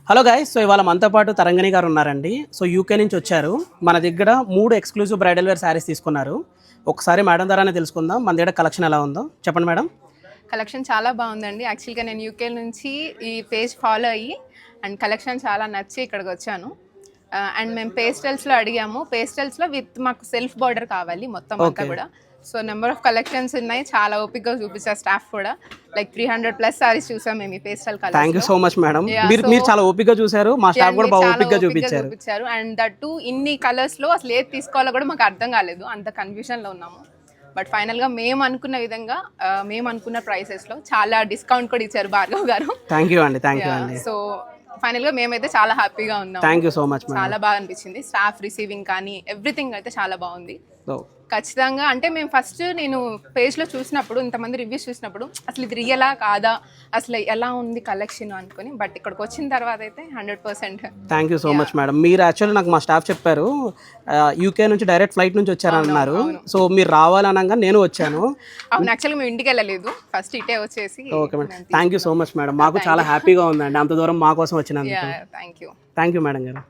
Hello guys, so ఇవాళ మనతో పాటు తరంగిణి గారు ఉన్నారండి. సో యూకే నుంచి వచ్చారు. మన దగ్గర 3 ఎక్స్క్లూజివ్ బ్రైడల్ వేర్ శారీస్ తీసుకున్నారు. ఒకసారి మేడం ద్వారానే తెలుసుకుందాం మన దగ్గర కలెక్షన్ ఎలా ఉందో. చెప్పండి మేడం. కలెక్షన్ చాలా బాగుందండి. యాక్చువల్గా నేను యూకే నుంచి ఈ పేజ్ ఫాలో అయ్యి అండ్ కలెక్షన్ చాలా నచ్చి ఇక్కడికి వచ్చాను. అండ్ మేము పేస్టల్స్లో అడిగాము. పేస్టల్స్లో విత్ మాకు సెల్ఫ్ బార్డర్ కావాలి మొత్తం అంతా కూడా. సో నెంబర్ ఆఫ్ కలెక్షన్స్ ఉన్నాయి. చాలా ఓపికగా చూపించారు స్టాఫ్ కూడా. లైక్ 300+ సారీస్ చూసాం మేము ఈ pastel colour. Thank you so much madam. మీరు చాలా ఓపికగా చూసారు. మా స్టాఫ్ కూడా బాగా ఓపికగా చూపించారు. అండ్ దట్ ఇన్ని కలర్స్ లో అసలు ఏది తీసుకోవాలో కూడా మాకు అర్థం కాలేదు. అంత కన్ఫ్యూజన్ లో ఉన్నాము. బట్ ఫైనల్గా మేము అనుకున్న విధంగా మేము అనుకున్న ప్రైసెస్లో చాలా డిస్కౌంట్ కూడా ఇచ్చారు భార్గవ్ గారు. థ్యాంక్ యూ అండి. సో ఫైనల్గా మేమైతే చాలా హ్యాపీగా ఉన్నాం. Thank you so much. చాలా బాగా అనిపించింది. స్టాఫ్ రిసీవింగ్ కానీ ఎవ్రీథింగ్ అయితే చాలా బాగుంది. ఖచ్చితంగా అంటే మేము ఫస్ట్ నేను పేజ్లో చూసినప్పుడు ఇంతమంది రివ్యూస్ చూసినప్పుడు అసలు ఇది రియలా కాదా, అసలు ఎలా ఉంది కలెక్షన్ అనుకుని, బట్ ఇక్కడికి వచ్చిన తర్వాత అయితే 100%. Thank you so much madam. మీరు యాక్చువల్లీ నాకు మా స్టాఫ్ చెప్పారు యూకే నుంచి డైరెక్ట్ ఫ్లైట్ నుంచి వచ్చారన్నారు. సో మీరు రావాలనగా నేను వచ్చాను. అవును, యాక్చువల్గా మేము ఇంటికి వెళ్ళలేదు, ఫస్ట్ ఇటే వచ్చేసి. Okay madam, thank you so much madam. మాకు చాలా హ్యాపీగా ఉందండి అంత దూరం మా కోసం వచ్చినందుకు. థ్యాంక్ యూ మేడం గారు.